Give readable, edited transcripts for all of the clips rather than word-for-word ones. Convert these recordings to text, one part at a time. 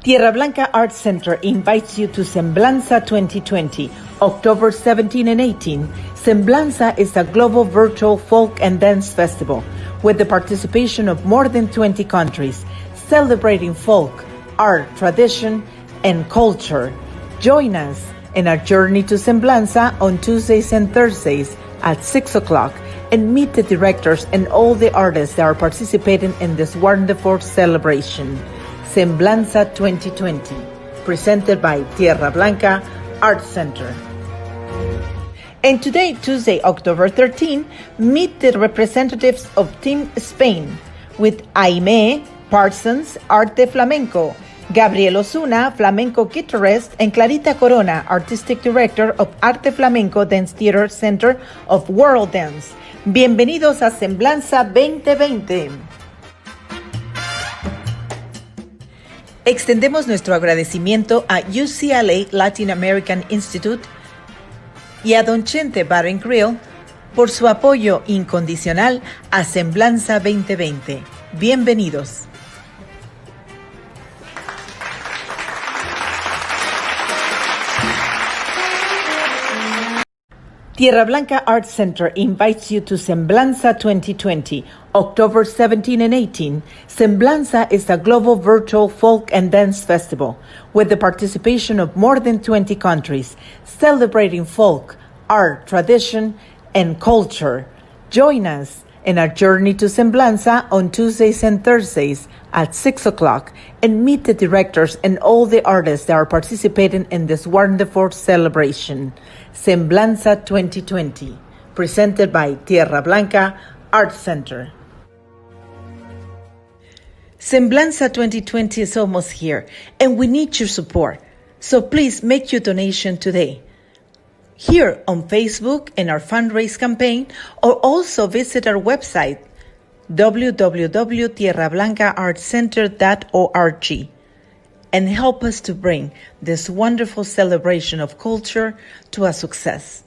Tierra Blanca Arts Center invites you to Semblanza 2020, October 17 and 18. Semblanza is a global virtual folk and dance festival with the participation of more than 20 countries, celebrating folk, art, tradition, and culture. Join us in our journey to Semblanza on Tuesdays and Thursdays at 6 o'clock and meet the directors and all the artists that are participating in this wonderful celebration. Semblanza 2020, presented by Tierra Blanca Arts Center. And today, Tuesday, October 13, meet the representatives of Team Spain with Aimee Parsons, Arte Flamenco, Gabrielle Osuna, Flamenco guitarist, and Clarita Corona, Artistic Director of Arte Flamenco Dance Theater Center of World Dance. Bienvenidos a Semblanza 2020. Extendemos nuestro agradecimiento a UCLA Latin American Institute y a Don Chente Bar and Grill por su apoyo incondicional a Semblanza 2020. Bienvenidos. Tierra Blanca Arts Center invites you to Semblanza 2020, October 17 and 18. Semblanza is a global virtual folk and dance festival with the participation of more than 20 countries, celebrating folk, art, tradition, and culture. Join us in our journey to Semblanza on Tuesdays and Thursdays at 6 o'clock and meet the directors and all the artists that are participating in this wonderful celebration. Semblanza 2020, presented by Tierra Blanca Arts Center. Semblanza 2020 is almost here, and we need your support. So please make your donation today. Here on Facebook in our fundraise campaign, or also visit our website, www.tierrablancaartscenter.org, and help us to bring this wonderful celebration of culture to a success.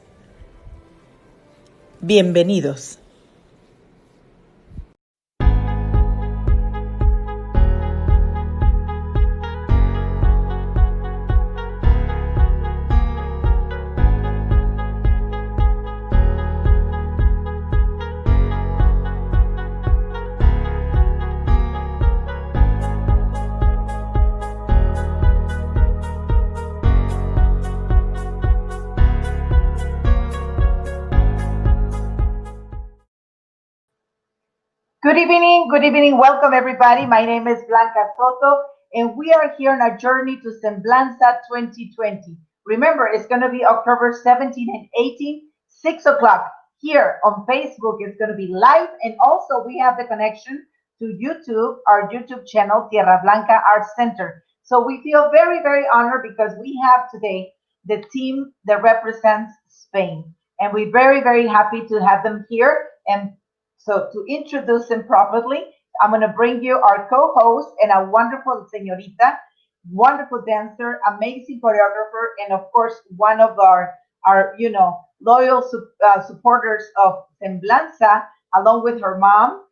Bienvenidos. Good evening. Welcome, everybody. My name is Blanca Soto, and we are here on our journey to Semblanza 2020. Remember, it's going to be October 17 and 18, 6 o'clock. Here on Facebook, it's going to be live, and also we have the connection to YouTube, our YouTube channel, Tierra Blanca Arts Center. So we feel very, very honored because we have today the team that represents Spain, and we're very, very happy to have them here. And so to introduce them properly, I'm going to bring you our co-host and a wonderful señorita, wonderful dancer, amazing choreographer, and of course, one of our loyal supporters of Semblanza, along with her mom.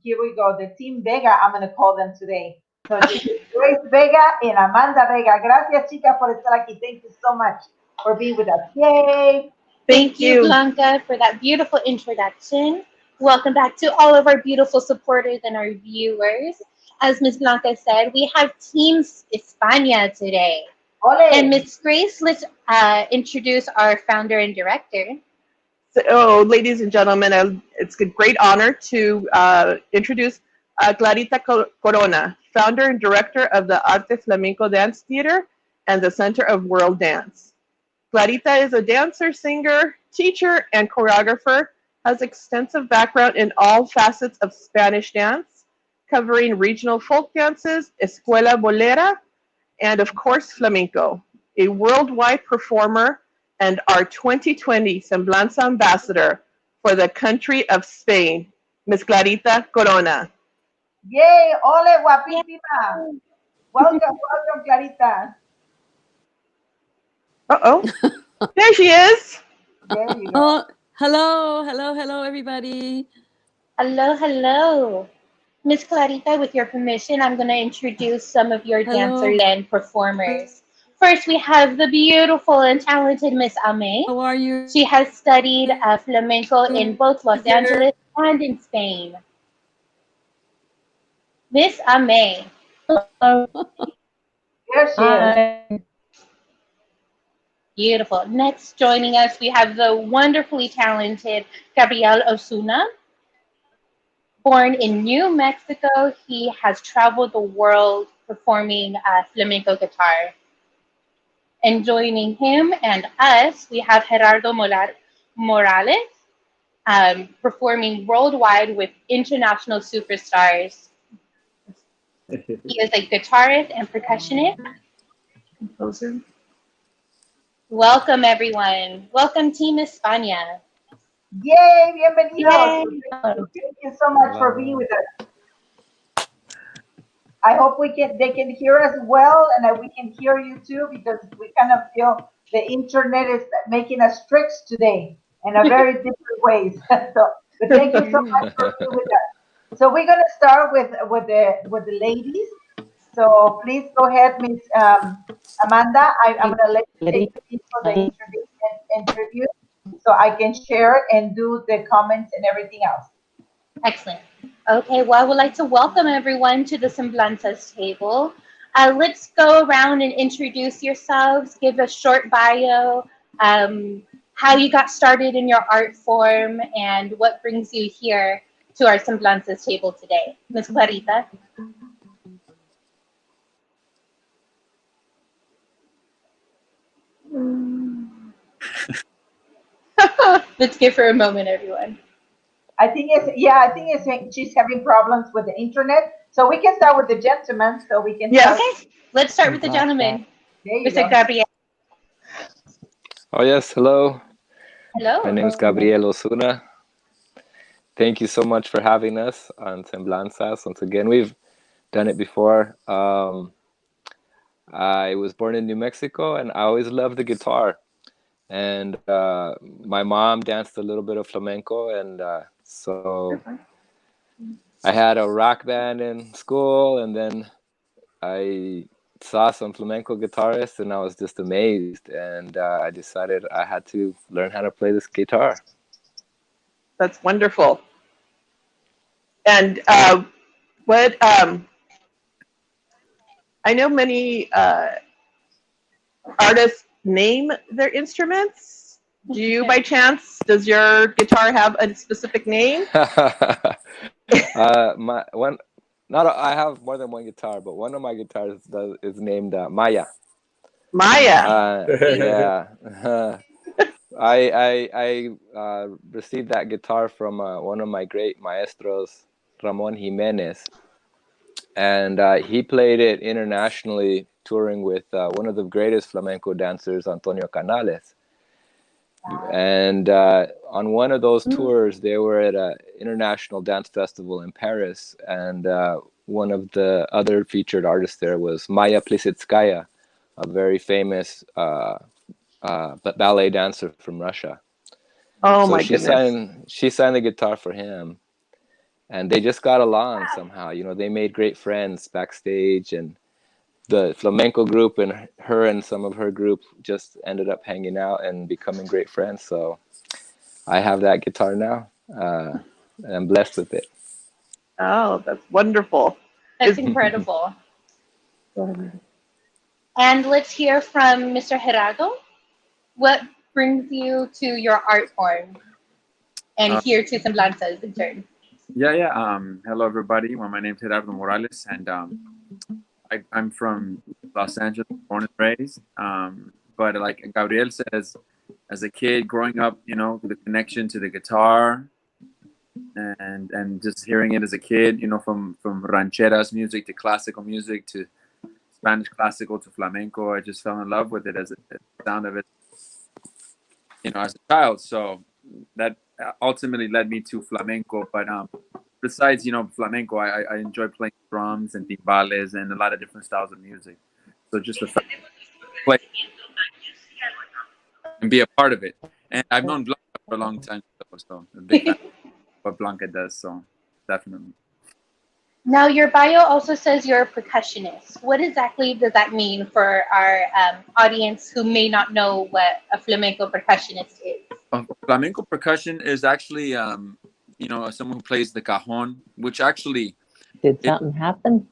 Here we go, the Team Vega, I'm going to call them today. So Grace Vega and Amanda Vega. Gracias, chicas, por estar aquí. Thank you so much for being with us. Yay! Thank you, Blanca, for that beautiful introduction. Welcome back to all of our beautiful supporters and our viewers. As Ms. Blanca said, we have Team España today. Ole. And Ms. Grace, let's introduce our founder and director. So, ladies and gentlemen, it's a great honor to introduce Clarita Corona, founder and director of the Arte Flamenco Dance Theater and the Center of World Dance. Clarita is a dancer, singer, teacher, and choreographer, has extensive background in all facets of Spanish dance, covering regional folk dances, escuela bolera, and of course, flamenco. A worldwide performer and our 2020 Semblanza ambassador for the country of Spain, Ms. Clarita Corona. Yay, ole, guapísima. Welcome, Clarita. Uh-oh. There she is. There you go. Hello, everybody. Hello. Miss Clarita, with your permission, I'm going to introduce some of your Hello. dancers and performers. First, we have the beautiful and talented Miss Ame. How are you? She has studied flamenco in both Los There. Angeles and in Spain. Miss Ame. Hello. There she is. Hi. Beautiful. Next, joining us, we have the wonderfully talented Gabrielle Osuna. Born in New Mexico, he has traveled the world performing flamenco guitar. And joining him and us, we have Gerardo Morales, performing worldwide with international superstars. He is a guitarist and percussionist. Composer. Welcome, everyone. Welcome, Team España. Yay, bienvenidos. Yay. Thank you so much for being with us. I hope they can hear us well and that we can hear you too, because we kind of feel the internet is making us tricks today in a very different ways. So, but thank you so much for being with us. So we're gonna start with the ladies. So please go ahead, Miss Amanda. I'm gonna let you take the lead for the interview, so I can share and do the comments and everything else. Excellent. Okay, well, I would like to welcome everyone to the Semblanzas table. Let's go around and introduce yourselves, give a short bio, how you got started in your art form, and what brings you here to our Semblanzas table today. Ms. Clarita. Let's give her a moment, everyone. I think she's having problems with the internet. So we can start with the gentleman. So we can Yes. start. Okay, let's start with the gentleman. There you Mr. go. Gabriel. Oh, yes. Hello. Hello. My name is Gabrielle Osuna. Thank you so much for having us on Semblanzas. Once again, we've done it before. I was born in New Mexico, and I always loved the guitar. And my mom danced a little bit of flamenco, and so I had a rock band in school, and then I saw some flamenco guitarists, and I was just amazed. And I decided I had to learn how to play this guitar. That's wonderful. And what I know many artists name their instruments. Do you, by chance, does your guitar have a specific name? I have more than one guitar, but one of my guitars is named Maya. Maya. Yeah. I received that guitar from one of my great maestros, Ramon Jimenez, and he played it internationally, touring with one of the greatest flamenco dancers, Antonio Canales. And on one of those tours, they were at an international dance festival in Paris, and one of the other featured artists there was Maya Plisitskaya, a very famous ballet dancer from Russia. Oh, so my goodness. She signed the guitar for him, and they just got along somehow. You know, they made great friends backstage, and the flamenco group and her and some of her group just ended up hanging out and becoming great friends. So I have that guitar now, and I'm blessed with it. Oh, that's wonderful. That's incredible. And let's hear from Mr. Gerardo. What brings you to your art form and here to Semblanzas in turn? Yeah. Hello, everybody. Well, my name is Gerardo Morales, and I'm from Los Angeles, born and raised. But like Gabriel says, as a kid growing up, you know, the connection to the guitar and just hearing it as a kid, you know, from rancheras music to classical music to Spanish classical to flamenco, I just fell in love with it as the sound of it, you know, as a child. So that ultimately led me to flamenco. But besides, you know, flamenco, I enjoy playing drums and timbales and a lot of different styles of music. So just the fact to play and be a part of it. And I've known Blanca for a long time, so I'm a big fan of what Blanca does. So definitely. Now, your bio also says you're a percussionist. What exactly does that mean for our audience who may not know what a flamenco percussionist is? Flamenco percussion is actually, someone who plays the cajon, which actually Did it, something happen?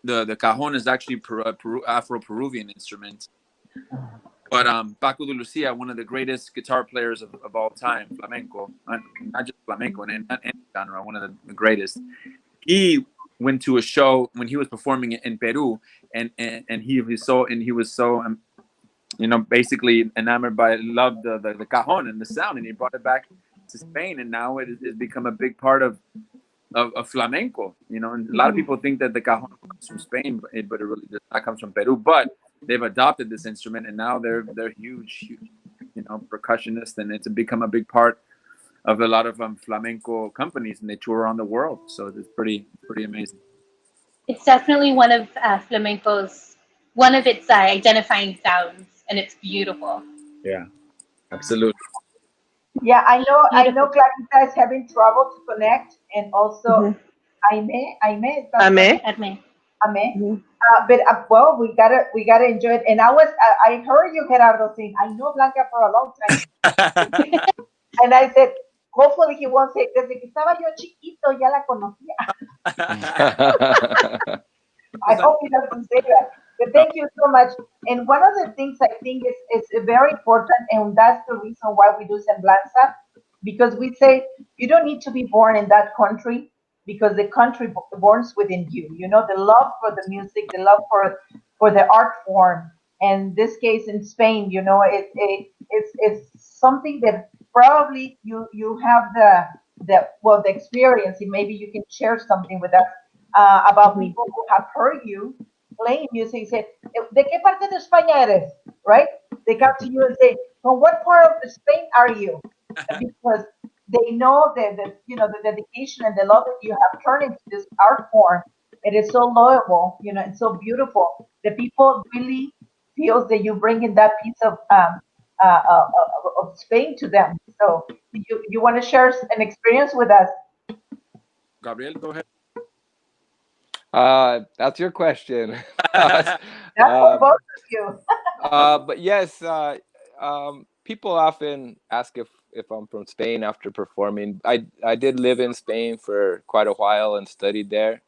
the cajon is actually Afro-Peruvian instrument. But Paco de Lucia, one of the greatest guitar players of all time, flamenco, not just flamenco, and not any genre, one of the greatest. He went to a show when he was performing in Peru, and he was so basically enamored by loved the cajon and the sound, and he brought it back to Spain, and now it's become a big part of flamenco. And a lot of people think that the cajon comes from Spain, but it really does not comes from Peru. But they've adopted this instrument, and now they're huge, percussionists, and it's become a big part of a lot of flamenco companies, and they tour around the world. So it's pretty amazing. It's definitely one of one of its identifying sounds, and it's beautiful. Yeah, absolutely. Yeah, I know. I know. Beautiful. Clarita is having trouble to connect, and also Aime. Aime. Ame. Adme. Aime. But well, we gotta enjoy it. And I heard you, Gerardo, saying, I know Blanca for a long time, and I said, hopefully he won't say, desde que estaba yo chiquito ya la conocía. I hope he doesn't say that. But thank you so much. And one of the things I think is very important, and that's the reason why we do Semblanza, because we say you don't need to be born in that country, because the country borns within you. The love for the music, the love for the art form. And this case in Spain, it's something that probably you have the experience, and maybe you can share something with us about people who have heard you playing music and say, ¿de qué parte de España eres? Right? They come to you and say, from what part of Spain are you? Because they know the dedication and the love that you have turned into this art form. It is so loyal, and so beautiful. The people really feels that you bring in that piece of Spain to them. So you want to share an experience with us? Gabrielle, go ahead. That's your question. That's for both of you. But yes, people often ask if I'm from Spain after performing. I did live in Spain for quite a while and studied there,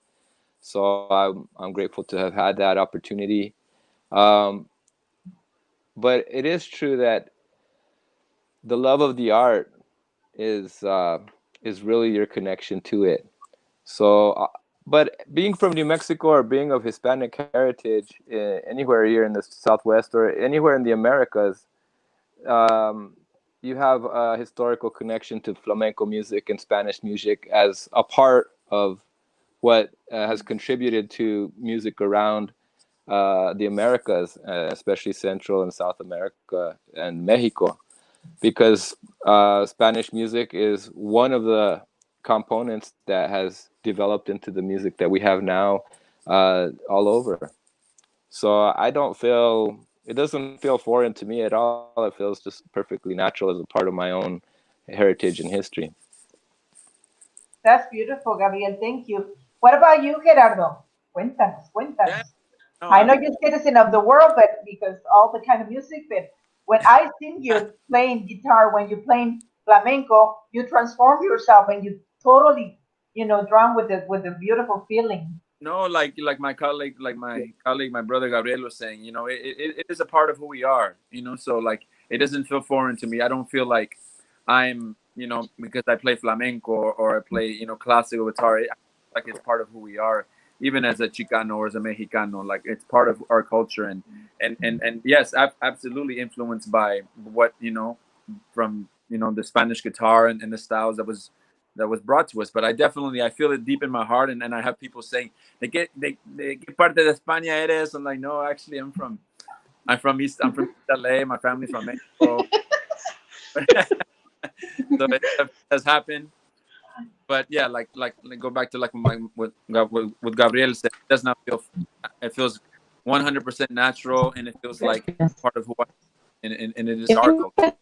so I'm grateful to have had that opportunity. But it is true that the love of the art is really your connection to it. So, but being from New Mexico or being of Hispanic heritage anywhere here in the Southwest or anywhere in the Americas, you have a historical connection to flamenco music and Spanish music as a part of what has contributed to music around the Americas, especially Central and South America and Mexico, because Spanish music is one of the components that has developed into the music that we have now all over. So it doesn't feel foreign to me at all. It feels just perfectly natural as a part of my own heritage and history. That's beautiful, Gabriel. Thank you. What about you, Gerardo? Cuéntanos, cuéntanos. Yeah, no, I know you're citizen of the world, but because all the kind of music, but when I seen you playing guitar, when you're playing flamenco, you transform yourself and you totally, drown with the beautiful feeling. no, like my colleague, my brother Gabriel was saying, it is a part of who we are, so like it doesn't feel foreign to me. I don't feel like I'm, because I play flamenco or I play, classical guitar, like it's part of who we are, even as a Chicano or as a Mexicano, like it's part of our culture. And yes, absolutely influenced by what, from, the Spanish guitar and the styles that was brought to us. But I feel it deep in my heart, and I have people saying, de qué parte de España eres? I'm like, no, actually I'm from East LA, my family's from Mexico. So it has happened. But yeah, like go back to what Gabriel said, it does not feel, it feels 100% natural, and it feels like part of who I am, and it is our culture.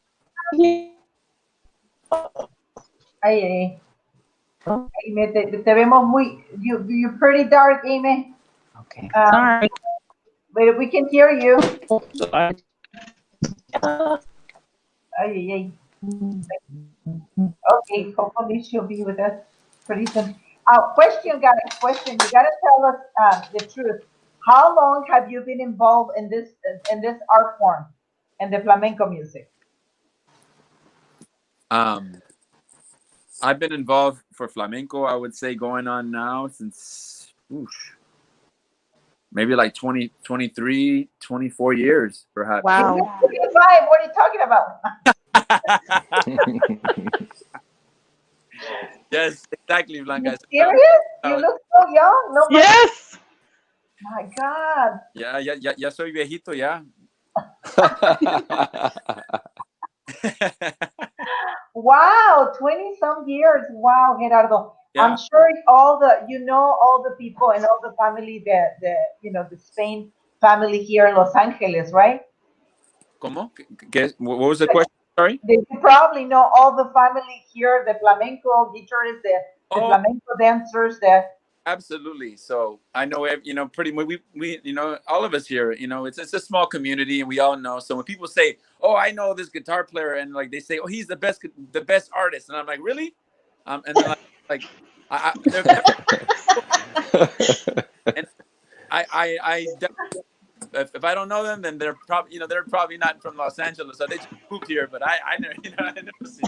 Ay, Aime, te vemos muy, you're pretty dark, Aime. Okay, sorry. But we can hear you. Sorry. Ay, ay, ay. Okay, hopefully she'll be with us pretty soon. Question, guys, question. You gotta tell us the truth. How long have you been involved in this art form, in the flamenco music? I've been involved for flamenco, I would say, going on now since maybe like 20, 23, 24 years, perhaps. Wow. 25, what are you talking about? Yes, exactly, Blanca. Serious? You look so young. No. Yes. My God. Ya soy viejito ya. Wow, 20 some years. Wow, Gerardo. Yeah. I'm sure all the people and all the family, the Spain family here in Los Angeles, right? ¿Cómo? What was the question? Sorry. You probably know all the family here, the flamenco guitarists, the flamenco dancers, Absolutely. So I know, pretty much we, all of us here, it's a small community and we all know. So when people say, "Oh, I know this guitar player," and like they say, "Oh, he's the best artist," and I'm like, "Really?" And then and I if I don't know them, then they're probably not from Los Angeles, so they just moved here. But I never, I never see.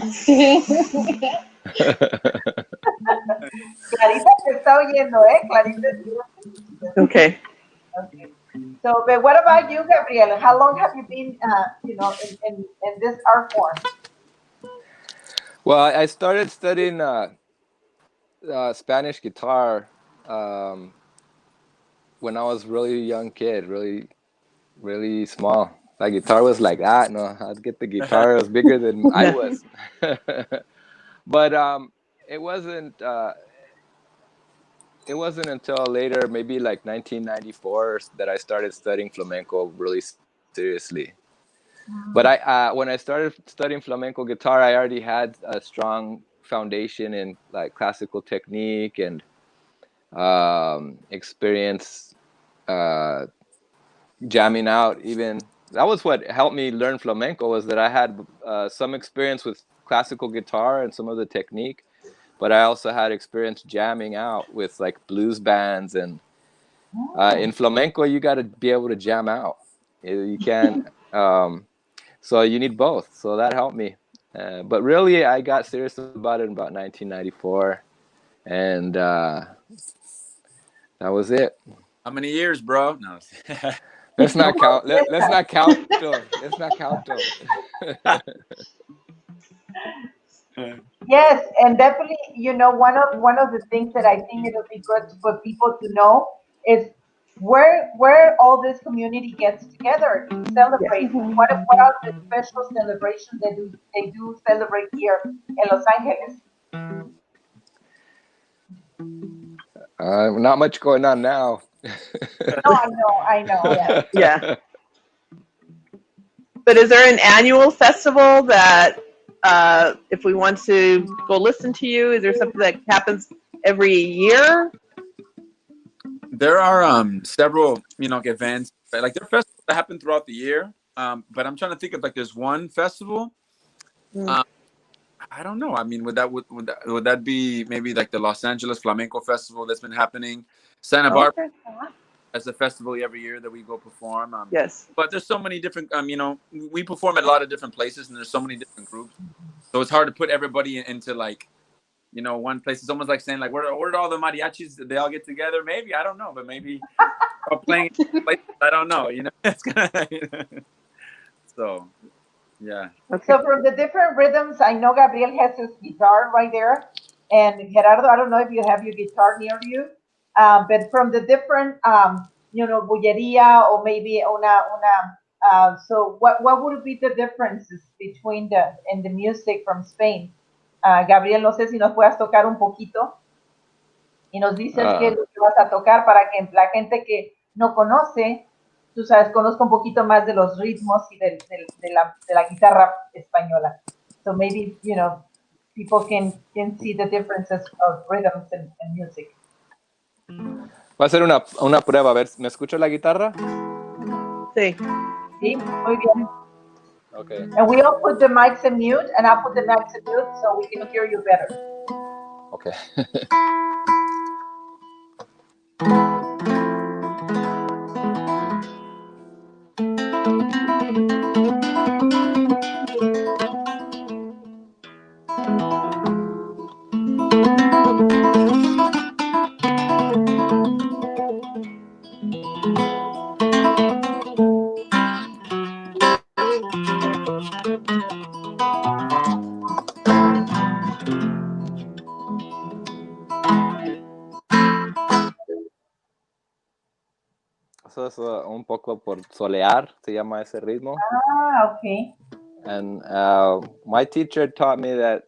Clarita te está oyendo, Clarita. Okay. Okay. So, but what about you, Gabrielle? How long have you been, in this art form? Well, I started studying Spanish guitar when I was really young kid, really, really small. My guitar was like that. No, I'd get the guitar. It was bigger than I was. But it wasn't until later, maybe like 1994, that I started studying flamenco really seriously. But when I started studying flamenco guitar, I already had a strong foundation in like classical technique and experience jamming out. Even that was what helped me learn flamenco, was that I had some experience with classical guitar and some of the technique, but I also had experience jamming out with like blues bands. And in flamenco, you got to be able to jam out. You can't. So you need both. So that helped me. But really, I got serious about it in about 1994, and that was it. How many years, bro? No. Let's not count. Let's not count. Let's not count though. Yes, and definitely, one of the things that I think it'll be good for people to know is where all this community gets together to celebrate. What are the special celebrations that they do celebrate here in Los Angeles? Not much going on now. No, I know. Yeah. But is there an annual festival that, if we want to go listen to you, is there something that happens every year? There are several, events, like there are festivals that happen throughout the year. But I'm trying to think of like there's one festival. I don't know. I mean, would that be maybe like the Los Angeles Flamenco Festival that's been happening? Santa Barbara has a festival every year that we go perform. Yes. But there's so many different, we perform at a lot of different places, and there's so many different groups. So it's hard to put everybody into like, one place. It's almost like saying like, where did all the mariachis? Did they all get together? Maybe, I don't know, but maybe all playing in places, I don't know. It's gonna. So, yeah. Okay. So from the different rhythms, I know Gabriel has his guitar right there, and Gerardo, I don't know if you have your guitar near you, but from the different, bulleria or maybe una. So what would be the differences between the music from Spain? Gabriel, no sé si nos puedas tocar un poquito y nos dices qué es lo que vas a tocar para que la gente que no conoce, tú sabes, conozca un poquito más de los ritmos y de la guitarra española. So maybe, people can see the differences of rhythms and music. Va a ser una prueba. A ver, ¿me escucha la guitarra? Sí. Sí, muy bien. Okay. And we all put the mics in mute, and I'll put the mics in mute so we can hear you better. Okay. Eso es un poco por solear, se llama ese ritmo. Ah, okay. And my teacher taught me that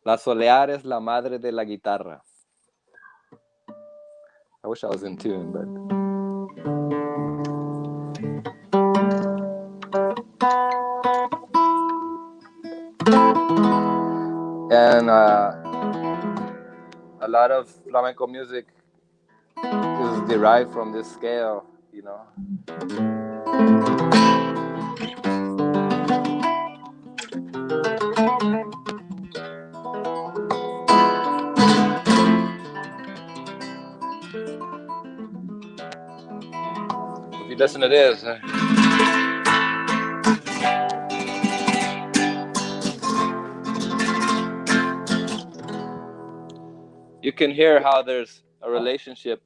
la solear es la madre de la guitarra. I wish I was in tune, but. And a lot of flamenco music is derived from this scale, you know. If you listen to this, you can hear how there's a relationship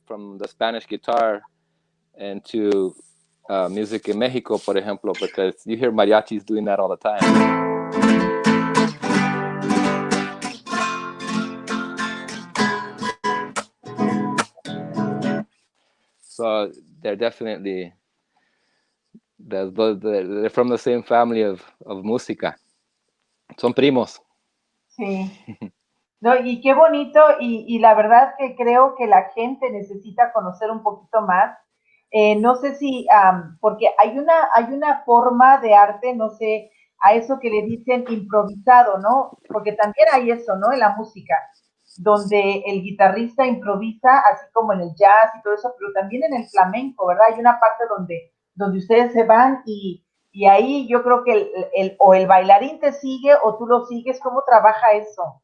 from the Spanish guitar and to music in Mexico, por ejemplo, because you hear mariachis doing that all the time. So they're definitely they're from the same family of música. Son primos. Sí. No, y qué bonito, y la verdad que creo que la gente necesita conocer un poquito más. No sé si, porque hay una forma de arte, no sé, a eso que le dicen improvisado, ¿no? Porque también hay eso, ¿no? En la música, donde el guitarrista improvisa, así como en el jazz y todo eso, pero también en el flamenco, ¿verdad? Hay una parte donde ustedes se van y ahí yo creo que o el bailarín te sigue o tú lo sigues. ¿Cómo trabaja eso?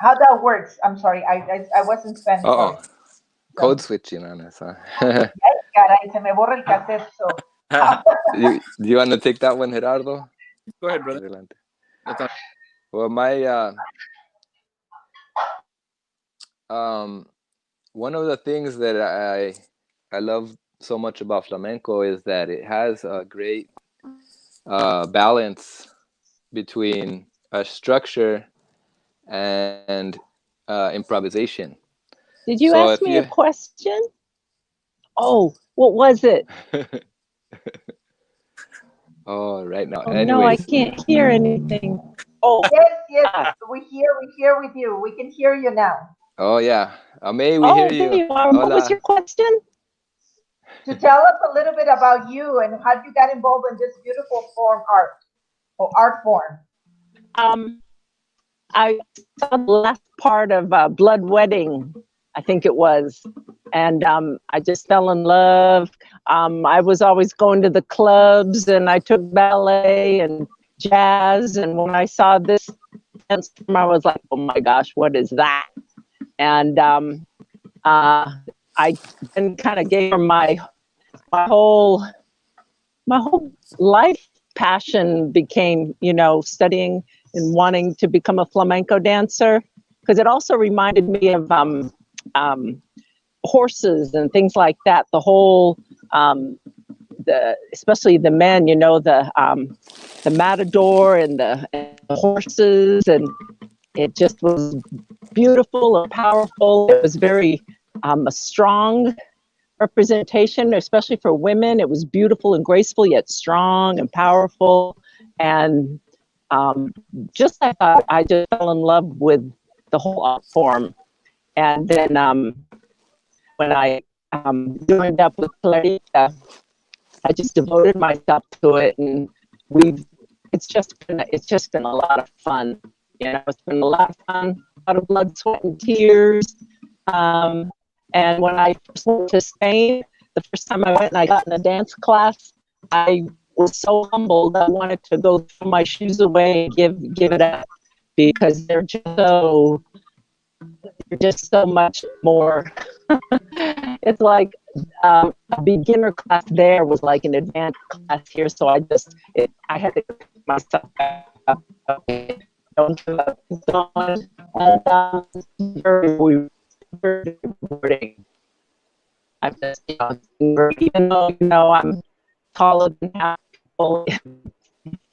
How that works? I'm sorry, I was in Spanish. Oh, code switching on us, huh? Ay, caray, se me borra el cassette. So. Do you want to take that one, Gerardo? Go ahead, brother. Adelante. That's all. Well, my one of the things that I love so much about flamenco is that it has a great balance between structure and improvisation. Did you ask me a question? Oh, what was it? Oh, right now. Oh, no, I can't hear anything. Oh, Yes, we hear with you. We can hear you now. Oh, yeah. May we hear you. There you are. What was your question? To tell us a little bit about you and how you got involved in this beautiful art form. I saw the last part of Blood Wedding, I think it was, and I just fell in love. I was always going to the clubs, and I took ballet and jazz, and when I saw this dance form, I was like, oh my gosh, what is that? And I then kind of gave her my whole life passion became, studying and wanting to become a flamenco dancer, because it also reminded me of horses and things like that. The whole, especially the men, the matador and the horses, and it just was beautiful and powerful. It was very a strong representation, especially for women. It was beautiful and graceful, yet strong and powerful. And just like that, I just fell in love with the whole art form. And then when I joined up with Clarita, I just devoted myself to it. And it's just been a lot of fun. You know, it's been a lot of fun, a lot of blood, sweat, and tears. And when I first went to Spain, the first time I went and I got in a dance class, I was so humbled. I wanted to go throw my shoes away and give it up, because they're just so much more. It's like a beginner class there was like an advanced class here. So I had to pick myself up. Okay, don't give up. Keep going. And very, very rewarding. I'm just, even though, I'm taller than half people,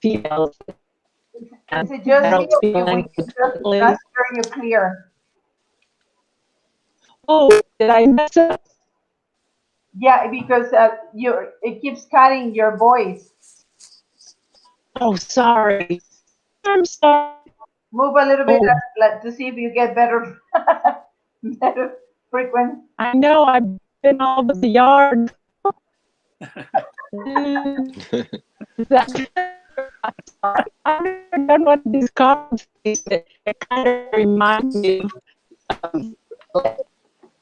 females, and Is it just I me, don't speak or we language can just fluently. not hear you clear? Oh, did I mess up? Yeah, because it keeps cutting your voice. Oh, sorry. I'm sorry. Move a little bit Oh, to see if you get better, better frequency. I know I've been all over the yard. I'm sorry. I've never done one of these cards. It kind of reminds me of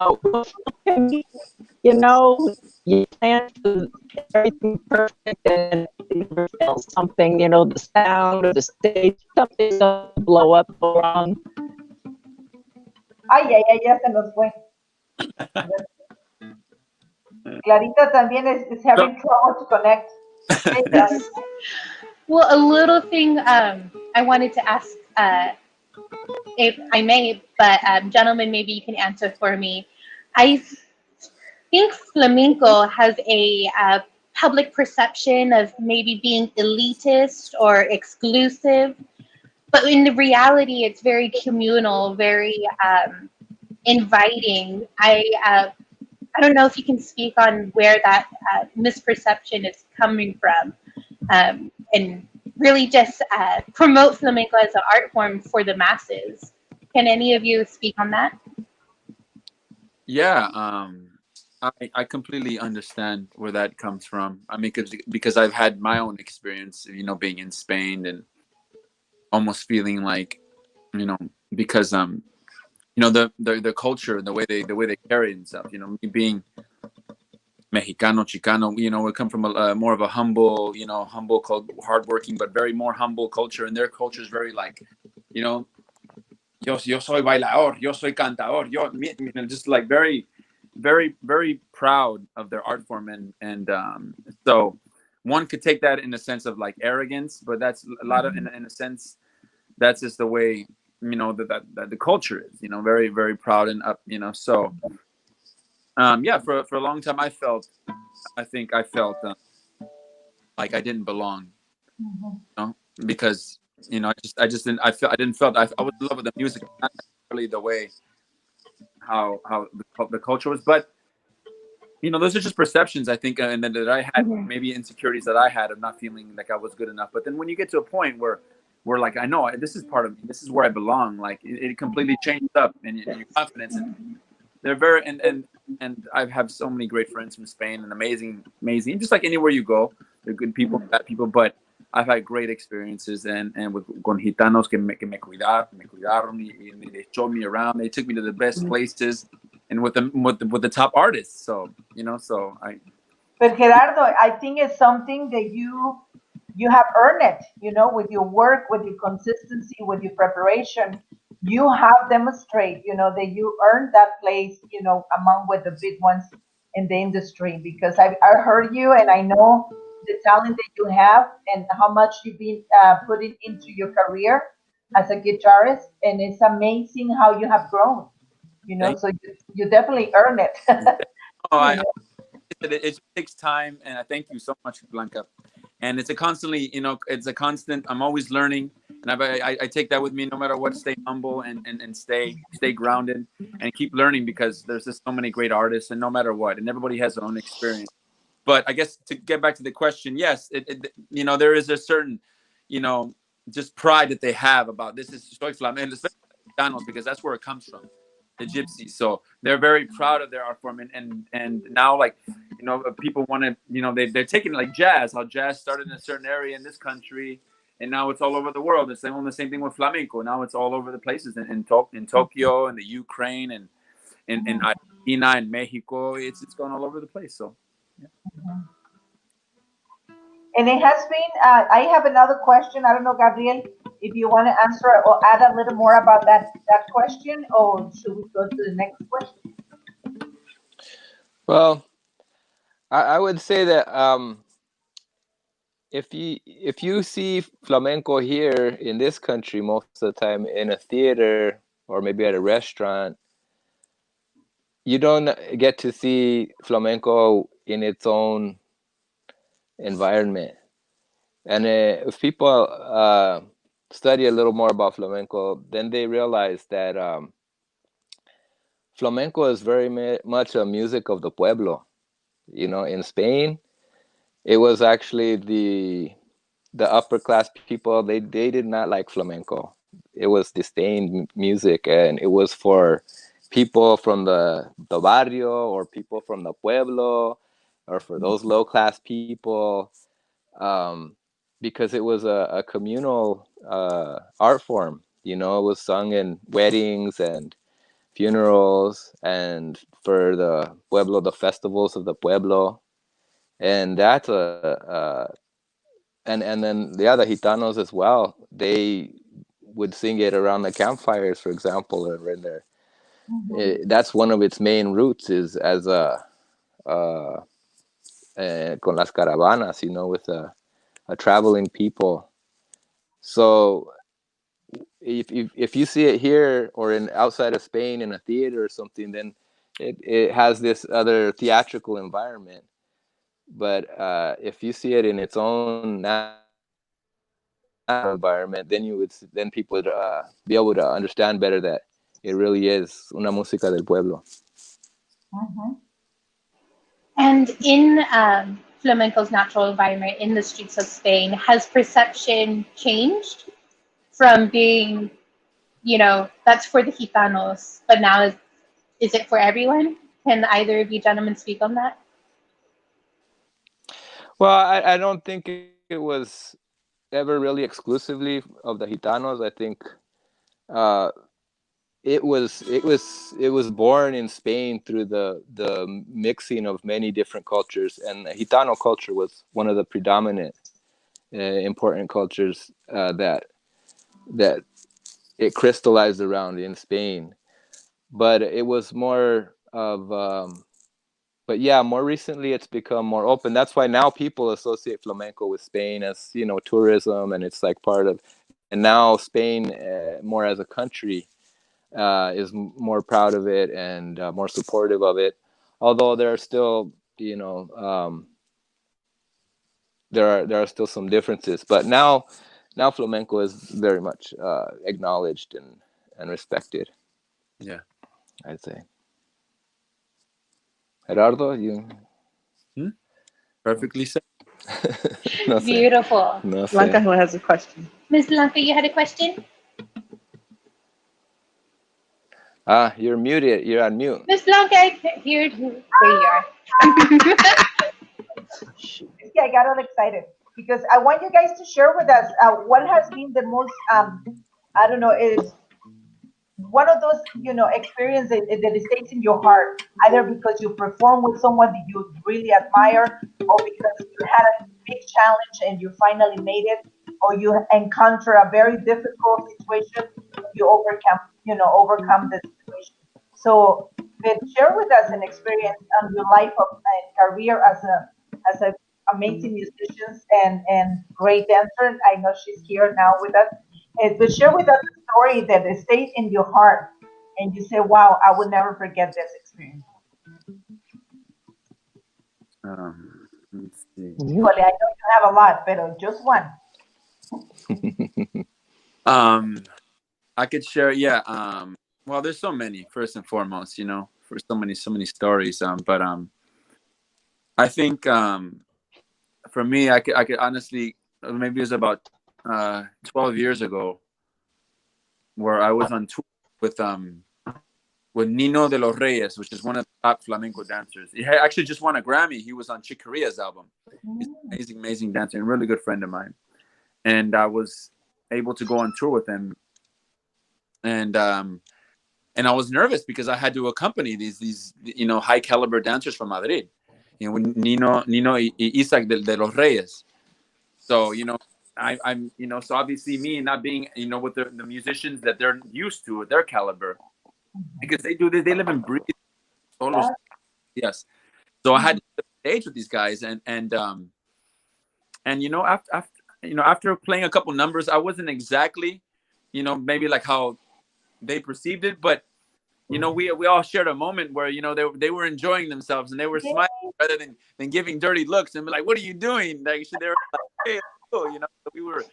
oh, you know, you plan to get everything perfect and you never feel something, the sound or the stage, something will blow up wrong. Ay, ya se nos fue. Clarita también is having trouble to connect. Hey, Clarita. Well, a little thing I wanted to ask, if I may, but gentlemen, maybe you can answer for me. I think flamenco has a public perception of maybe being elitist or exclusive, but in the reality, it's very communal, very inviting. I don't know if you can speak on where that misperception is coming from, and really just promote flamenco as an art form for the masses. Can any of you speak on that? Yeah, I completely understand where that comes from. I mean, because I've had my own experience, being in Spain and almost feeling like, because the culture, the way they carry themselves. Me being Mexicano, Chicano, we come from a more of a humble, hardworking, but very more humble culture, and their culture is very like, yo soy bailador, yo soy cantador, just like very, very, very proud of their art form, and so one could take that in a sense of like arrogance, but that's a lot of in a sense that's just the way that the culture is, very, very proud and up, so yeah, for a long time I felt like I didn't belong, because I just didn't I didn't felt I was in love with the music, not necessarily the way how the culture was, but those are just perceptions, I think, and that I had, maybe insecurities that I had of not feeling like I was good enough. But then when you get to a point where like, I know this is part of me, this is where I belong, like it completely changed up, and your confidence, and they're very, and I have so many great friends from Spain, and amazing, just like anywhere you go, they're good people, bad people, but I've had great experiences, and with con gitanos que me cuidaron, y they showed me around, they took me to the best places, and with the top artists. So so I. But Gerardo, I think it's something that you have earned it. With your work, with your consistency, with your preparation, you have demonstrate. That you earned that place. Among with the big ones in the industry. Because I heard you, and I know the talent that you have, and how much you've been putting into your career as a guitarist, and it's amazing how you have grown. So you definitely earn it. Oh, it takes time, and I thank you so much, Blanca. And it's a constantly, it's a constant. I'm always learning, and I take that with me no matter what. Stay humble and stay grounded and keep learning, because there's just so many great artists, and no matter what, and everybody has their own experience. But I guess to get back to the question, yes, there is a certain, just pride that they have about this is soy flamenco, especially because that's where it comes from, the gypsies. So they're very proud of their art form, and now, like, people want to, they're taking like jazz, how jazz started in a certain area in this country, and now it's all over the world. It's the same thing with flamenco. Now it's all over the places in Tokyo and the Ukraine and in Argentina and Mexico. It's gone all over the place. So. Yeah. And it has been, I have another question. I don't know, Gabriel, if you want to answer or add a little more about that question, or should we go to the next question? Well, I would say that if you see flamenco here in this country most of the time in a theater or maybe at a restaurant, you don't get to see flamenco in its own environment. And if people study a little more about flamenco, then they realize that flamenco is very much a music of the pueblo. You know, in Spain, it was actually the upper class people. They did not like flamenco. It was disdained music, and it was for people from the barrio or people from the pueblo, or for those low class people. Because it was a communal art form. You know, it was sung in weddings and funerals, and for the pueblo, the festivals of the pueblo, and that's and then the Gitanos as well. They would sing it around the campfires, for example, or in there. That's one of its main roots, is as con las caravanas, you know, with a traveling people. So if you see it here or in outside of Spain in a theater or something, then it has this other theatrical environment. But if you see it in its own natural environment, then people would be able to understand better that it really is una música del pueblo. And in flamenco's natural environment in the streets of Spain, has perception changed from being, you know, that's for the Gitanos, but now is it for everyone? Can either of you gentlemen speak on that? Well, I don't think it was ever really exclusively of the Gitanos. I think it was born in Spain through the mixing of many different cultures, and the Gitano culture was one of the predominant important cultures that it crystallized around in Spain. But it was more of but yeah, more recently it's become more open. That's why now people associate flamenco with Spain as, you know, tourism, and it's like part of. And now Spain, more as a country, is more proud of it and more supportive of it. Although there are still, you know, there are still some differences. But now flamenco is very much acknowledged and respected. Yeah, I'd say. Gerardo, you. Perfectly said. No sé. Beautiful. No sé. Blanca, who has a question? Ms. Blanca, you had a question? You're muted. You're on mute. Ms. Blanca, I can't hear you. There you are. Yeah, I got all excited because I want you guys to share with us what has been the most, I don't know, is one of those, you know, experiences that stays in your heart, either because you perform with someone that you really admire, or because you had a big challenge and you finally made it, or you encounter a very difficult situation, you overcome the situation. So, but share with us an experience on your life and career as a amazing musician and great dancer. I know she's here now with us. But share with us a story that stays in your heart, and you say, "Wow, I will never forget this experience." Let's see. Well, I know you have a lot, but just one. I could share. Yeah. Well, there's so many. First and foremost, you know, for so many stories. But I think for me, I could honestly, maybe it was about 12 years ago, where I was on tour with Nino de los Reyes, which is one of the top flamenco dancers. He actually just won a Grammy. He was on Chick Corea's album. He's an amazing dancer and a really good friend of mine. and I was able to go on tour with him. And I was nervous because I had to accompany these high caliber dancers from Madrid, Nino y Isaac de los Reyes. So I'm so obviously me not being with the musicians that they're used to, their caliber, because they live and breathe solos. Yes. So I had to stage with these guys, and after playing a couple numbers, I wasn't exactly maybe like how they perceived it, but we all shared a moment where they were enjoying themselves and they were smiling rather than giving dirty looks and be like, "What are you doing?" Like they were like, "Hey, cool," So we were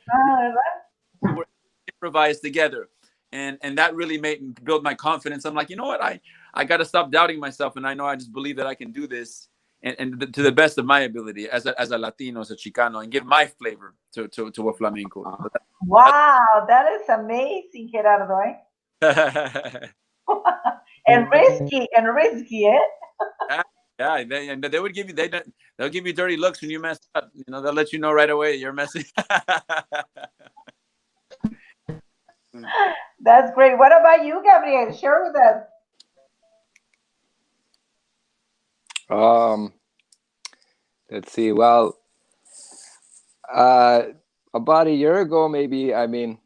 improvised together, and that really build my confidence. I'm like, you know what, I got to stop doubting myself, and I just believe that I can do this, and to the best of my ability as a Latino, as a Chicano, and give my flavor to a flamenco. Wow, that is amazing, Gerardo. Eh? and risky, eh? Yeah, they would give you they'll give you dirty looks when you mess up. They'll let you know right away you're messing. That's great. What about you, Gabriel? Share with us. Let's see. Well, about a year ago, maybe. I mean,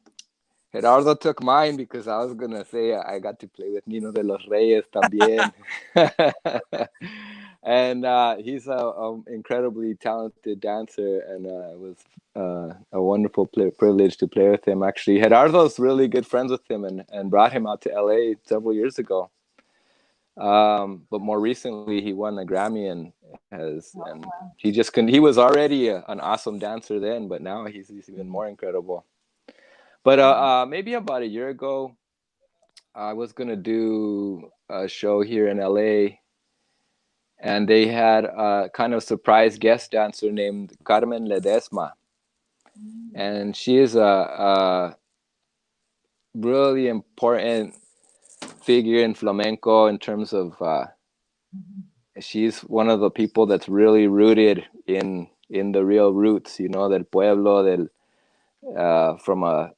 Gerardo took mine because I was gonna say I got to play with Nino de los Reyes también, and he's a incredibly talented dancer, and it was a wonderful privilege to play with him. Actually, Gerardo's really good friends with him, and brought him out to LA several years ago. But more recently, he won a Grammy and he was already an awesome dancer then, but now he's even more incredible. But maybe about a year ago, I was gonna do a show here in LA, and they had a kind of surprise guest dancer named Carmen Ledesma, and she is a really important figure in flamenco in terms of she's one of the people that's really rooted in the real roots, del pueblo, from a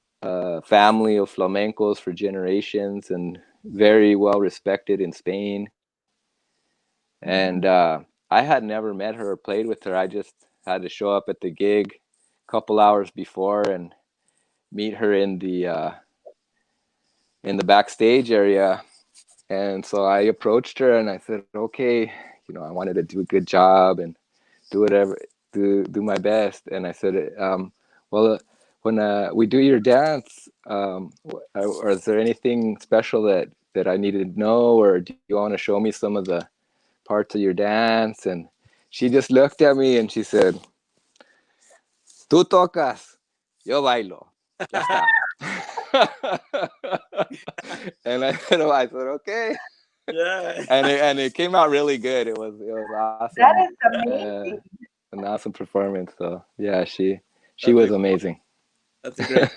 family of flamencos for generations, and very well respected in Spain. And I had never met her or played with her. I just had to show up at the gig a couple hours before and meet her in the backstage area. And so I approached her and I said, okay, I wanted to do a good job and do whatever, do my best. And I said, well, when we do your dance, or is there anything special that I needed to know, or do you want to show me some of the parts of your dance? And she just looked at me and she said, "Tú tocas, yo bailo." Ya está. And I said, okay. Yeah. And it came out really good. It was awesome. That is amazing. An awesome performance. So yeah, she was amazing. That's great.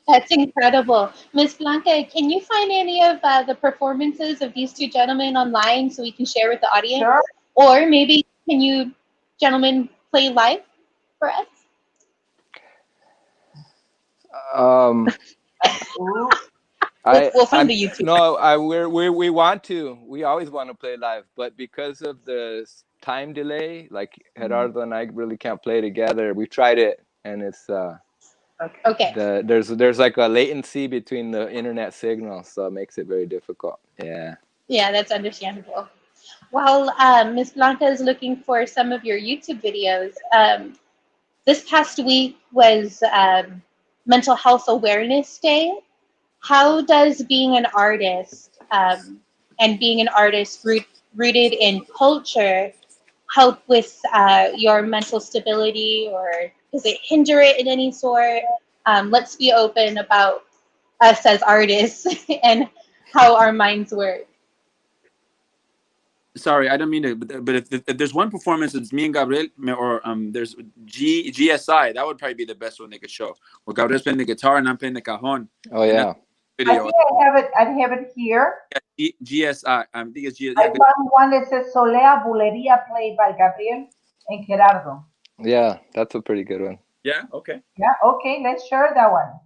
That's incredible. Miss Blanca, can you find any of the performances of these two gentlemen online so we can share with the audience? Sure. Or maybe can you gentlemen play live for us? We'll find the YouTube. No, we want to. We always want to play live, but because of the time delay, like Gerardo and I really can't play together. We've tried it, and it's okay. There's like a latency between the internet signals, so it makes it very difficult. Yeah. Yeah, that's understandable. Well, Miss Blanca is looking for some of your YouTube videos. This past week was Mental Health Awareness Day. How does being an artist and being an artist rooted in culture help with your mental stability, or does it hinder it in any sort? Let's be open about us as artists and how our minds work. Sorry, I don't mean to, but if there's one performance, it's me and Gabriel, or there's GSI. That would probably be the best one they could show. Where Gabriel's playing the guitar and I'm playing the cajon. Oh yeah. Video. I have it here. Yeah, GSI. I think it's GSI. I found one that says Solea Bulería, played by Gabriel and Gerardo. Yeah, that's a pretty good one. Yeah. Okay. Yeah, okay, let's share that one.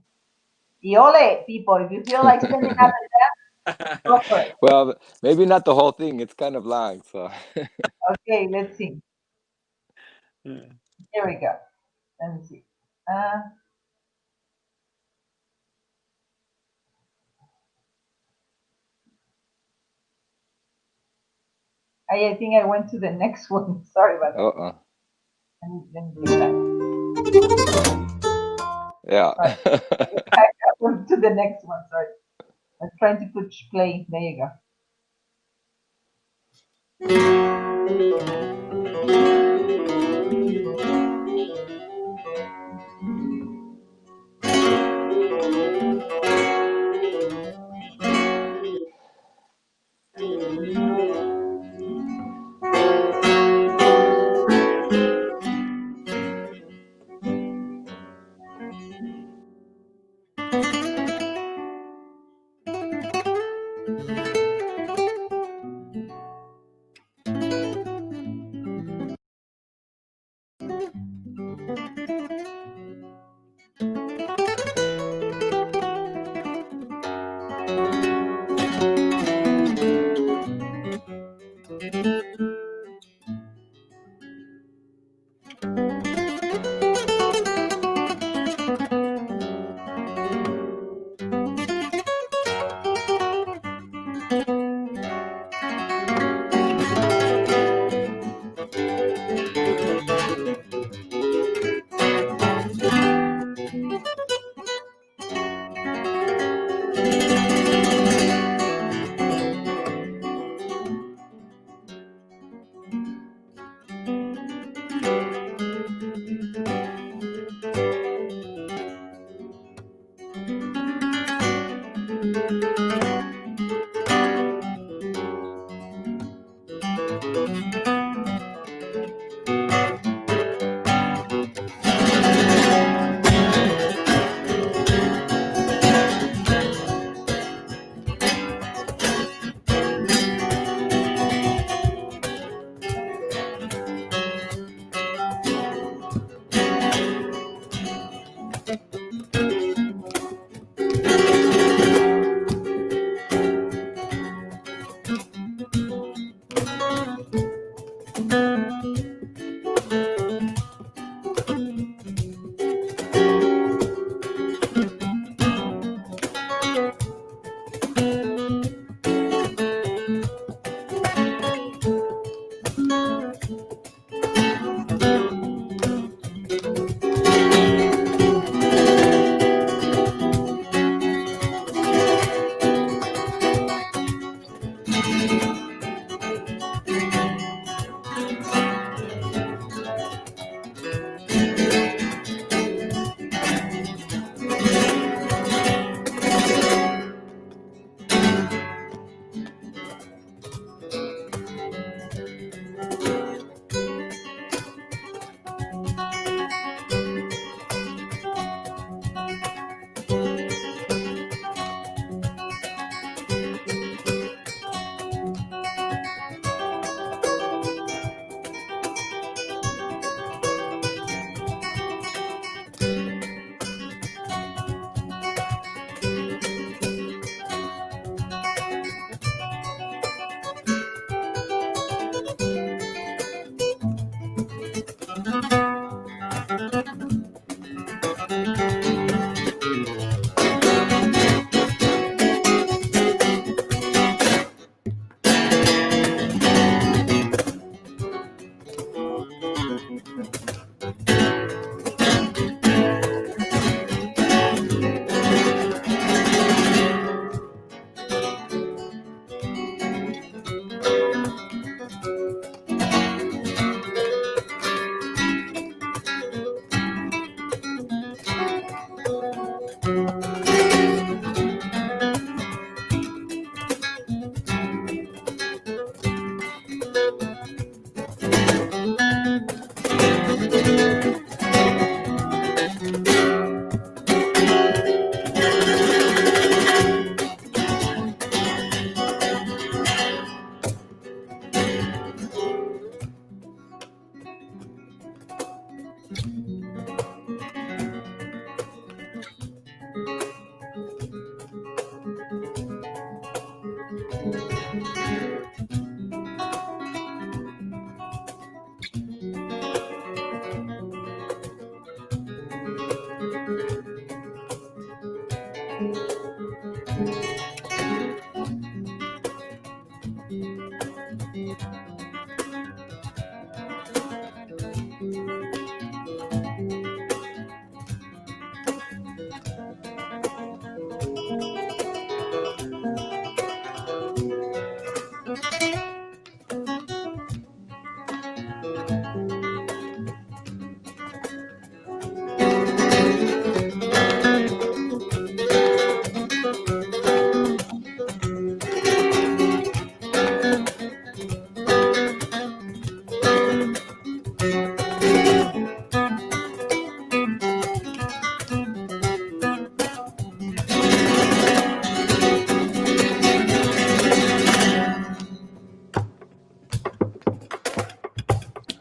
Yole, people, if you feel like sending out a dance, go for it. Well, maybe not the whole thing. It's kind of long, so. Okay, let's see. Here we go. Let me see. I think I went to the next one. Sorry about that. Uh-uh. Let me get back. Yeah. Right. I went to the next one. Sorry. I was trying to push play. There you go.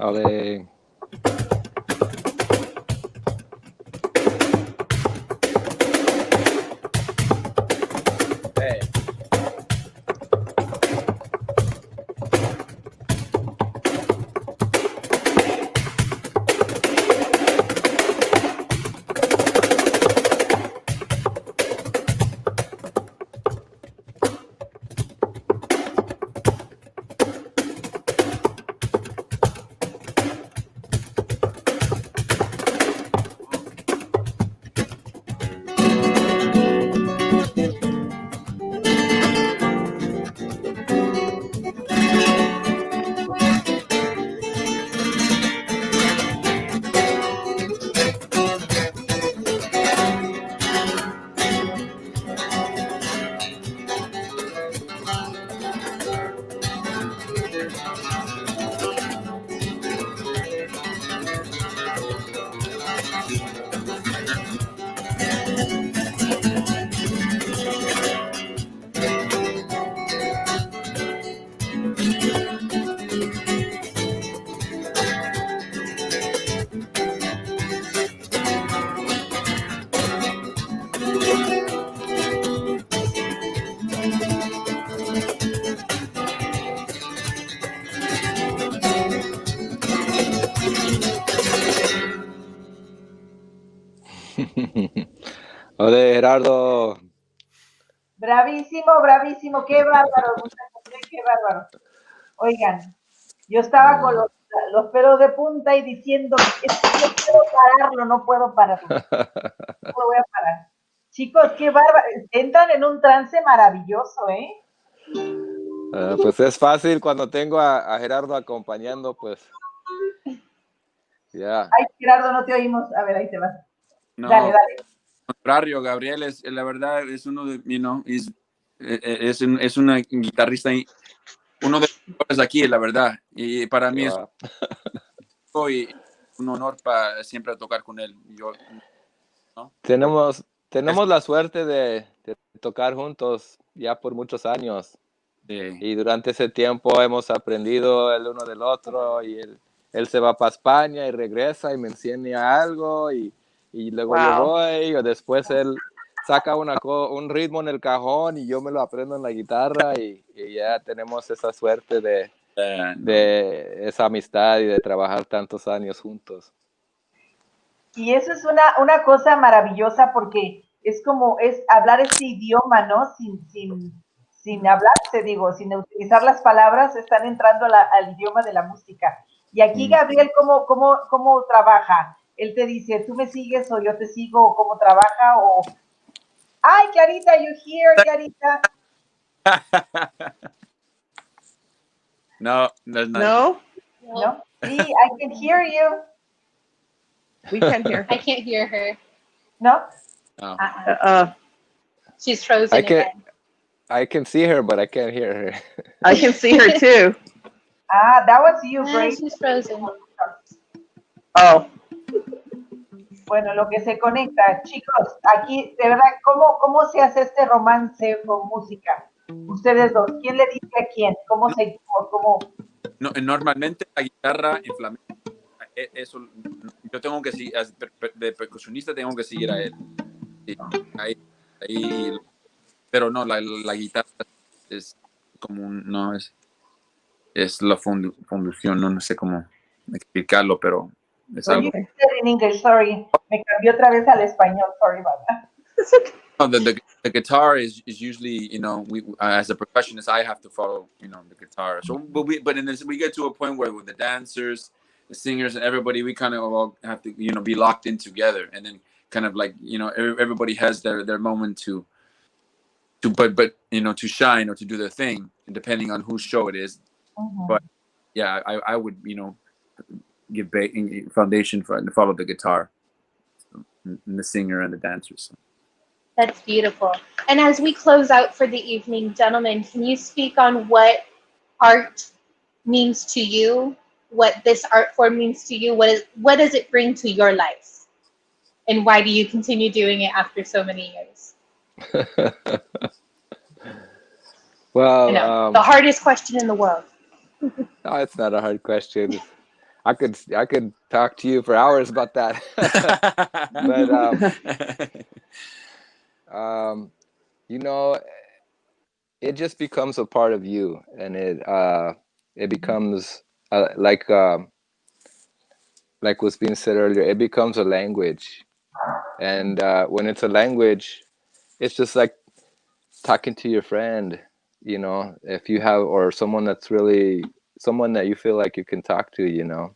Ole. Hey. Ole, Gerardo. Bravísimo, bravísimo, qué bárbaro, muchachos, qué bárbaro. Oigan, yo estaba con los pelos de punta y diciendo, es que no puedo pararlo, no puedo pararlo, no lo voy a parar. Chicos, qué bárbaro, entran en un trance maravilloso, ¿eh? Pues es fácil cuando tengo a Gerardo acompañando, pues ya. Ay, Gerardo, no te oímos. A ver, ahí te vas. No, Dale, dale. al contrario, Gabriel es, la verdad, es uno de, es una guitarrista, uno de los mejores aquí, la verdad. Y para mí es un honor para siempre tocar con él. Yo, ¿no? Tenemos la suerte de tocar juntos ya por muchos años. Sí. Y durante ese tiempo hemos aprendido el uno del otro y él se va para España y regresa y me enseña algo y luego yo voy o después él saca un ritmo en el cajón y yo me lo aprendo en la guitarra y ya tenemos esa suerte de esa amistad y de trabajar tantos años juntos. Y eso es una cosa maravillosa porque es como es hablar este idioma, ¿no? Sin hablarse, digo, sin utilizar las palabras, están entrando al idioma de la música. Y aquí, Gabriel, ¿cómo trabaja? Él te dice, tú me sigues o yo te sigo, o cómo trabaja, o... ¡Ay, Clarita, you here, Clarita! No, there's not. No? Sí, I can hear you. We can't hear her. I can't hear her. No? Oh. She's frozen again. I can see her, but I can't hear her. I can see her too. That was you, Grace. She's frozen. Oh. Bueno, lo que se conecta, chicos, aquí, de verdad, ¿cómo se hace este romance con música? Ustedes dos, ¿quién le dice a quién? ¿Cómo se No, normalmente la guitarra en flamenco, eso, yo tengo que seguir, de percusionista tengo que seguir a él. Sí, ahí, pero no, la guitarra es como no es la fundación, no sé cómo explicarlo, pero es algo. En inglés, sorry, me cambió otra vez al español, sorry about that. No, the guitar is usually, we as a percussionist, I have to follow, the guitar. So, but in this, we get to a point where with the dancers, the singers, and everybody, we kind of all have to, be locked in together, and then kind of like, everybody has their moment to to shine or to do their thing, depending on whose show it is. But yeah, I would, give foundation to follow the guitar, and the singer and the dancers. So. That's beautiful. And as we close out for the evening, gentlemen, can you speak on what art means to you, what this art form means to you? What does it bring to your life? And why do you continue doing it after so many years? Well, the hardest question in the world. No, it's not a hard question. I could talk to you for hours about that. But you know, it just becomes a part of you, and it becomes like was being said earlier, it becomes a language. And when it's a language, it's just like talking to your friend, you know, if you have, or someone that's really someone that you feel like you can talk to, you know.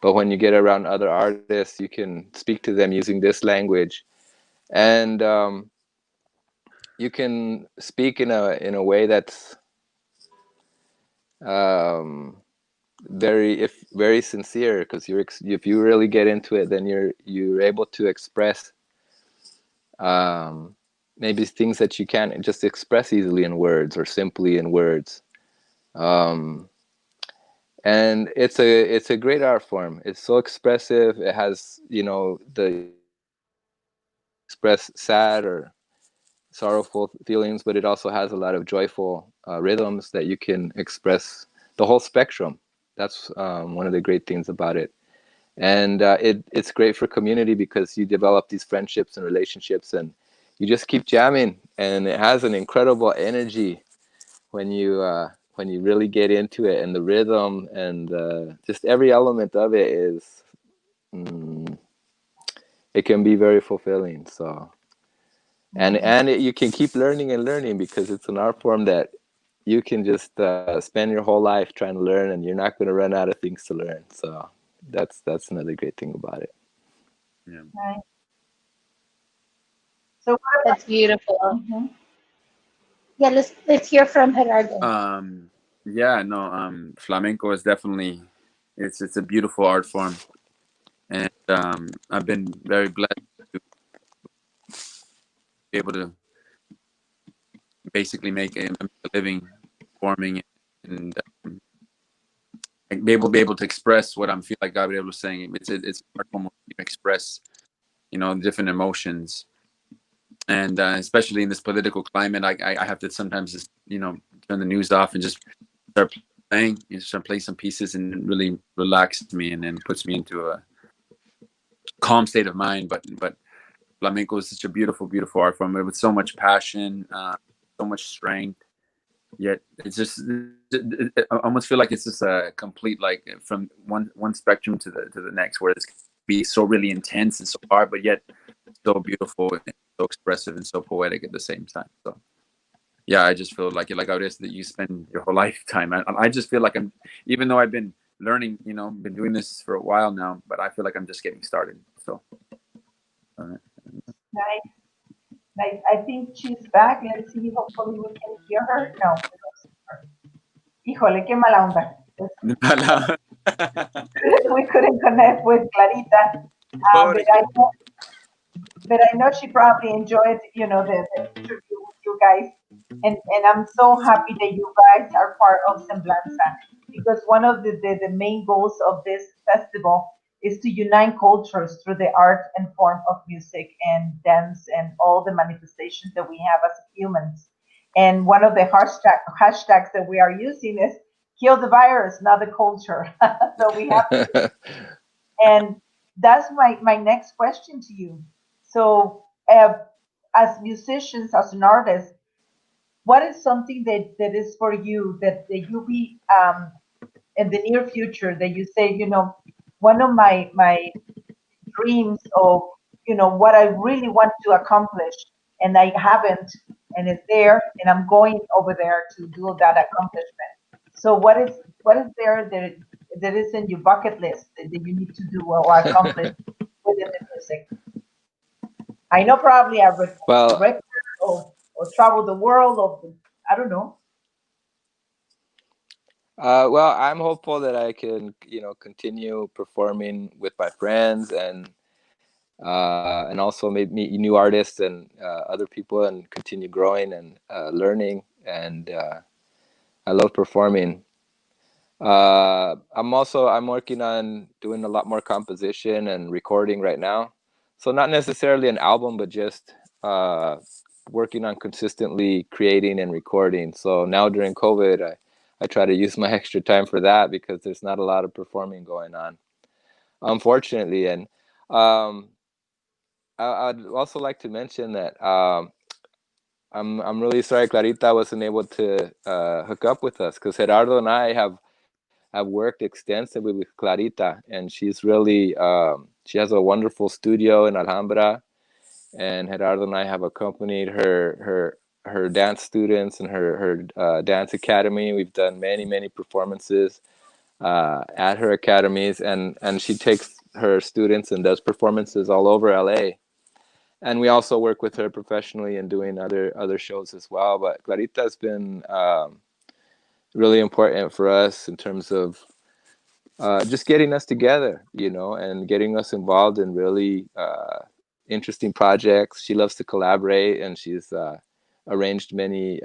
But when you get around other artists, you can speak to them using this language, and you can speak in a way that's um, very sincere, because if you really get into it, then you're able to express um, maybe things that you can't just express easily in words or simply in words. Um, and it's a great art form. It's so expressive. It has, you know, the express sad or sorrowful feelings, but it also has a lot of joyful rhythms that you can express the whole spectrum. That's one of the great things about it. And it's great for community because you develop these friendships and relationships, and you just keep jamming, and it has an incredible energy when you really get into it, and the rhythm and just every element of it is it can be very fulfilling. So you can keep learning and learning, because it's an art form that you can just spend your whole life trying to learn, and you're not going to run out of things to learn. So that's another great thing about it. Yeah. Right. So what about, That's beautiful. mhm. Yeah, let's hear from Gerardo. Yeah, no, flamenco is definitely it's a beautiful art form, and I've been very blessed to be able to basically make a living performing, and be able to express what I'm feeling. Like Gabrielle was saying, it's an art form where you express, you know, different emotions, and especially in this political climate, I have to sometimes just, you know, turn the news off and just start playing, you know, start playing some pieces, and it really relaxes me, and then puts me into a calm state of mind. But flamenco is such a beautiful art form with so much passion, so much strength. Yet it's just, I almost feel like it's just a complete, like, from one spectrum to the next, where it's be so really intense and so hard, but yet so beautiful and so expressive and so poetic at the same time. So yeah, I just feel like I guess that you spend your whole lifetime. I just feel like I'm, even though I've been learning, you know, been doing this for a while now, but I feel like I'm just getting started. So Nice, nice. I think she's back. Let's see. Hopefully we can hear her. No, we don't see her. Híjole, qué mala onda. We couldn't connect with Clarita, Pobre. but I know she probably enjoyed, you know, the interview with you guys. And I'm so happy that you guys are part of Semblanza, because one of the main goals of this festival is to unite cultures through the art and form of music and dance and all the manifestations that we have as humans. And one of the hashtags that we are using is kill the virus, not the culture. So we have to, and that's my next question to you. So, as musicians, as an artist, what is something that is for you that you be in the near future that you say, you know, one of my dreams of, you know, what I really want to accomplish and I haven't, and it's there, and I'm going over there to do that accomplishment. So what is there that is in your bucket list that you need to do or accomplish within the music? I know probably a Well, record or travel the world or I don't know. well, I'm hopeful that I can, you know, continue performing with my friends, and also meet new artists and other people, and continue growing and learning. And I love performing. I'm working on doing a lot more composition and recording right now. So not necessarily an album, but just working on consistently creating and recording. So now during COVID, I try to use my extra time for that because there's not a lot of performing going on, unfortunately. And I'd also like to mention that I'm really sorry Clarita wasn't able to hook up with us, because Gerardo and I have worked extensively with Clarita, and she's really she has a wonderful studio in Alhambra, and Gerardo and I have accompanied her dance students and her dance academy. We've done many performances at her academies, and she takes her students and does performances all over LA. And we also work with her professionally and doing other shows as well. But Clarita has been really important for us in terms of just getting us together, and getting us involved in really interesting projects. She loves to collaborate, and she's arranged many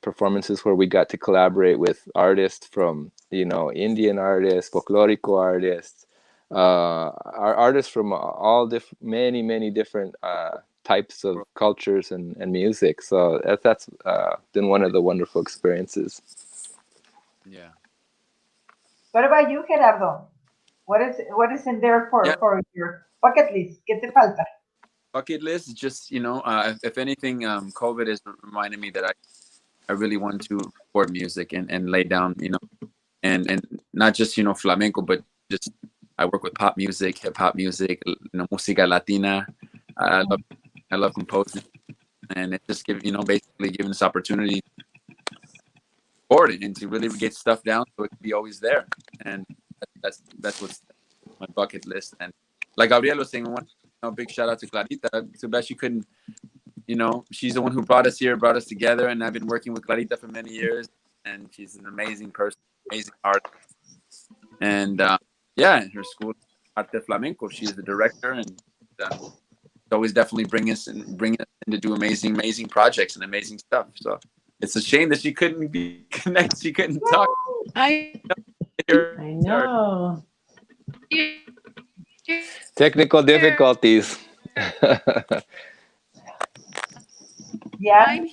performances where we got to collaborate with artists from, Indian artists, folklorico artists, artists from many different types of cultures and music. So that's been one of the wonderful experiences. Yeah. What about you, Gerardo? What is in there for your bucket list? ¿Qué te falta? Bucket list, just if anything, COVID has reminded me that I really want to record music and lay down, and not just flamenco, but just I work with pop music, hip hop music, música latina. I love composing, and it just basically giving this opportunity for it and to really get stuff down so it can be always there. And that's what's my bucket list. And like Gabrielle was saying, big shout out to Clarita. Too bad she couldn't, she's the one who brought us here, brought us together, and I've been working with Clarita for many years, and she's an amazing person, amazing artist. And in her school, Arte Flamenco, she's the director, and always definitely bring us in to do amazing projects and amazing stuff. So it's a shame that she couldn't be connected. She couldn't talk. I know. Technical difficulties. Yeah.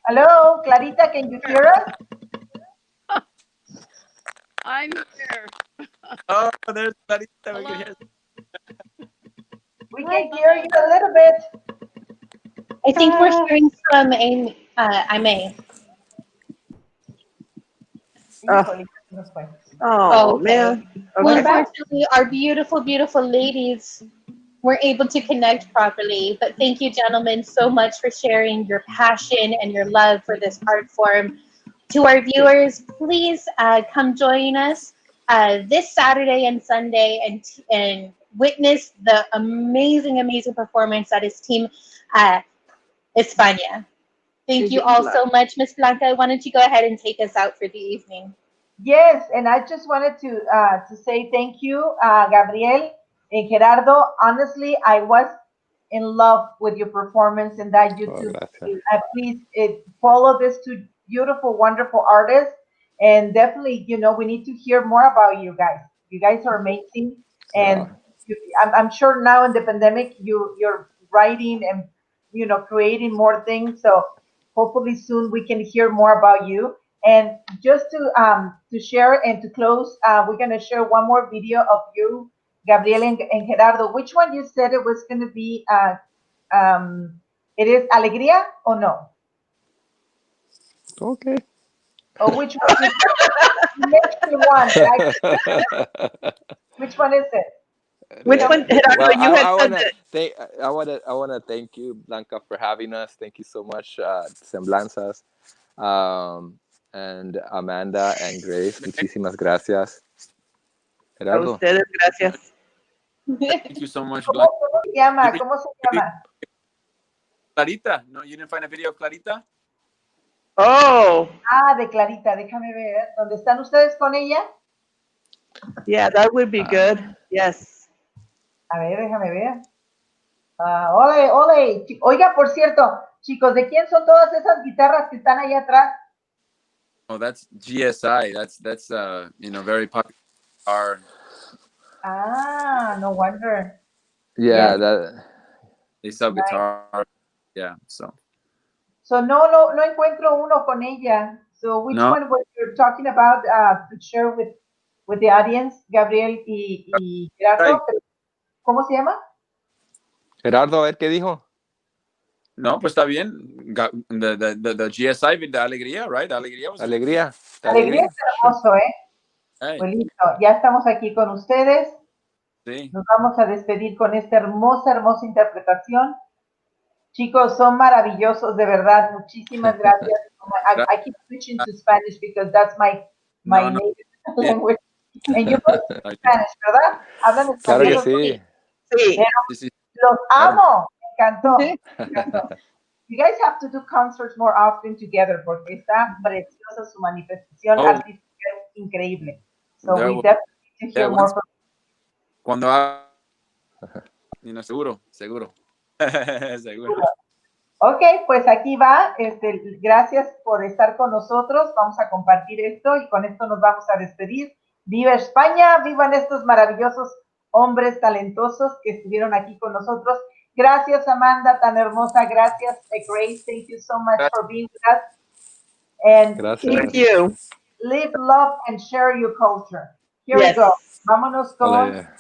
Hello, Clarita, can you hear us? I'm here. Oh, there's Clarita. We can hear. We can hear you a little bit. I think we're hearing from Aimee. Oh man. Well, Okay. unfortunately, our beautiful ladies weren't able to connect properly. But thank you, gentlemen, so much for sharing your passion and your love for this art form. To our viewers, please come join us this Saturday and Sunday and witness the amazing performance that is Team España. Thank you all so much. Miss Blanca, why don't you go ahead and take us out for the evening? Yes, and I just wanted to say thank you, Gabrielle and Gerardo. Honestly, I was in love with your performance in that YouTube. Please follow these two beautiful, wonderful artists, and definitely, we need to hear more about you guys. You guys are amazing, and I'm sure now in the pandemic, you're writing and creating more things. So hopefully soon we can hear more about you. And just to share and to close, we're going to share one more video of you, Gabrielle and Gerardo. Which one you said it was going to be? It is Alegría or no? Okay. Or which one? You mentioned one. Which one is it? Which one? Well, you had I want to thank you, Blanca, for having us. Thank you so much, Semblanzas, and Amanda and Grace. Muchísimas gracias. Gerardo. A ustedes, gracias. Thank you so much, Blanca. ¿Cómo se llama? Clarita. No, you didn't find a video of Clarita? Oh. De Clarita. Déjame ver. ¿Dónde están ustedes con ella? Yeah, that would be good. Yes. A ver, déjame ver. Ole. Oiga, por cierto, chicos, ¿de quién son todas esas guitarras que están ahí atrás? Oh, that's GSI. That's very popular. No wonder. Yeah, they sell guitar. Yeah, so. So no encuentro uno con ella. So which No, one were you talking about to share with the audience, Gabriel y Gerardo? ¿Cómo se llama? Gerardo, a ver qué dijo. no, pues está bien. The GSI, de alegría, right? Alegría. Alegría. Alegría es hermoso, ¿eh? Hey, Pues listo, ya estamos aquí con ustedes. sí. Nos vamos a despedir con esta hermosa, hermosa interpretación. Chicos, son maravillosos, de verdad. Muchísimas gracias. I keep switching to Spanish because that's my No, native language. And you both speak Spanish, ¿verdad? Hablan Claro español. que sí. Sí. Pero Sí, sí. los Claro. amo. Me encantó. Me encantó. You guys have to do concerts more often together porque está preciosa su manifestación artística, es increíble. So Yeah, we well, definitely need to hear yeah, more from Cuando seguro. Seguro. Ok, pues aquí va. Gracias por estar con nosotros. Vamos a compartir esto y con esto nos vamos a despedir. ¡Viva España! ¡Vivan estos maravillosos hombres talentosos que estuvieron aquí con nosotros! Gracias, Amanda, tan hermosa. Gracias, Grace. Thank you so much for being with us. And Gracias. Thank you. live, love, and share your culture. Here Yes. we go. Vámonos con Hola.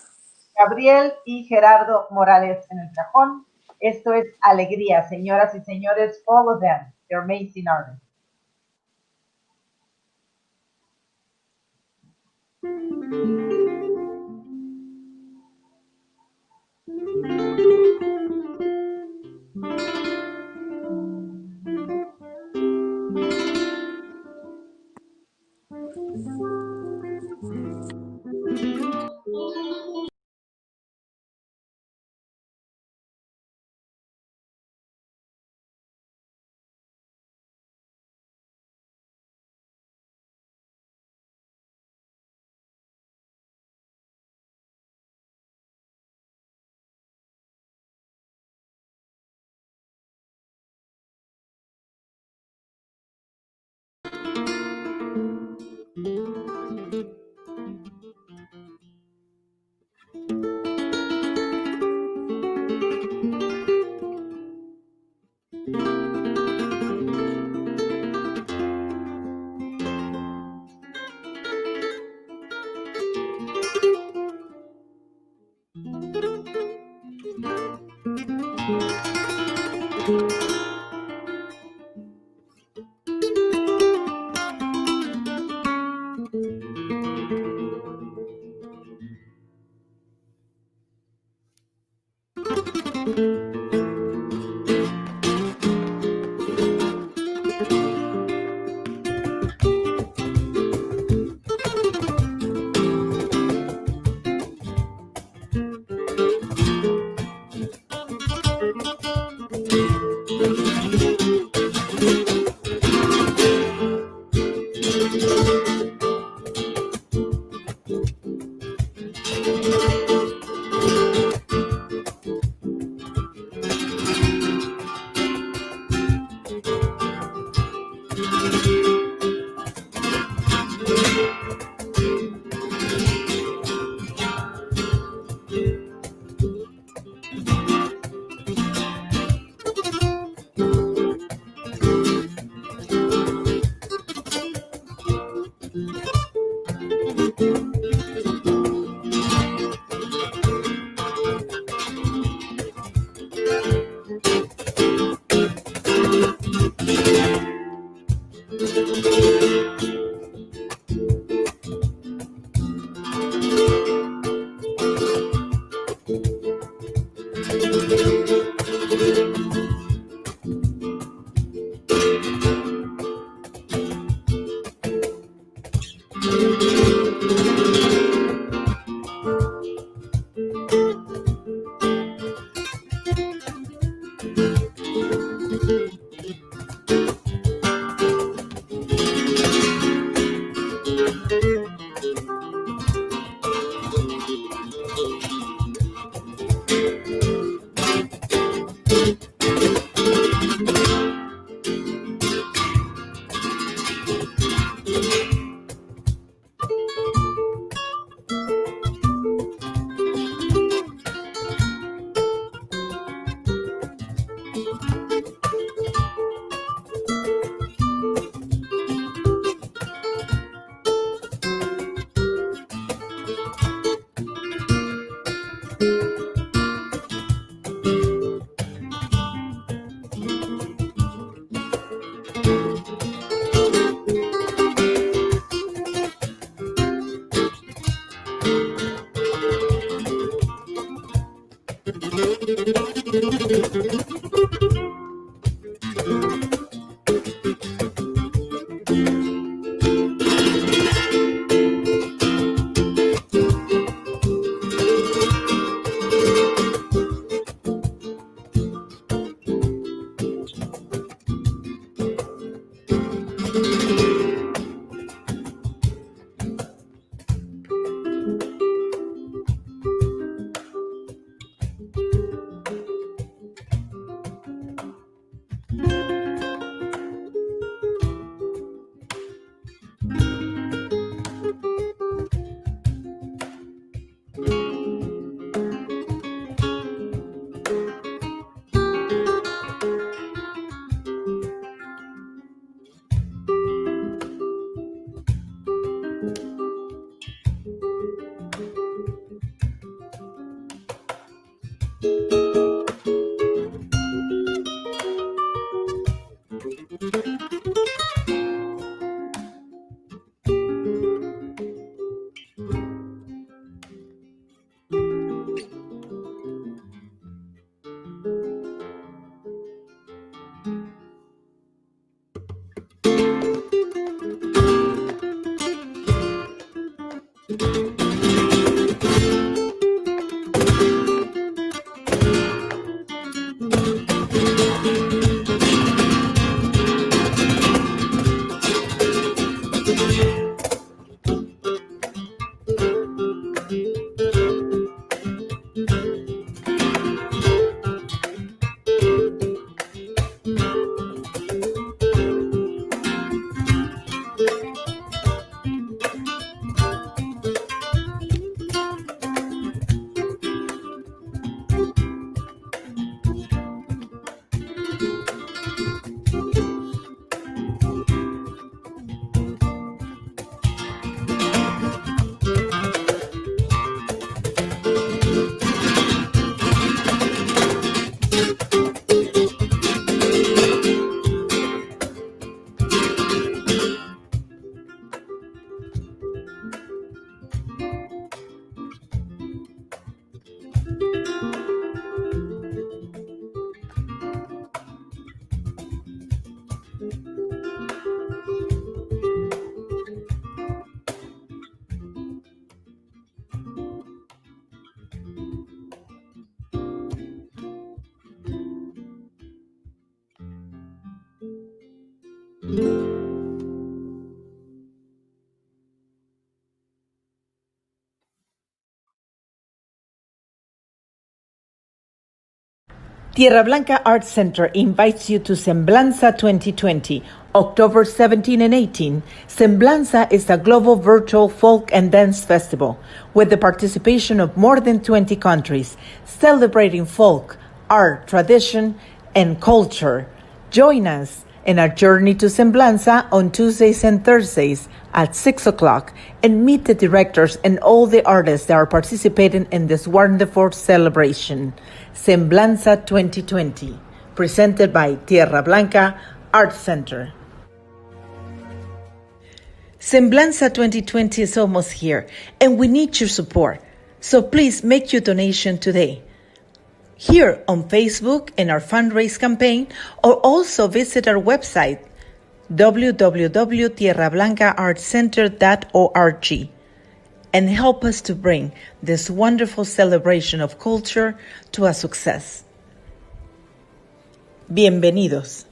Gabriel y Gerardo Morales en el cajón. Esto es Alegría, señoras y señores. Follow them. They're amazing artists. Tierra Blanca Arts Center invites you to Semblanza 2020, October 17 and 18. Semblanza is a global virtual folk and dance festival with the participation of more than 20 countries, celebrating folk, art, tradition, and culture. Join us in our journey to Semblanza on Tuesdays and Thursdays at 6 o'clock and meet the directors and all the artists that are participating in this wonderful celebration. Semblanza 2020, presented by Tierra Blanca Art Center. Semblanza 2020 is almost here, and we need your support. So please make your donation today. Here on Facebook in our fundraise campaign, or also visit our website, www.tierrablancaartcenter.org, and help us to bring this wonderful celebration of culture to a success. Bienvenidos.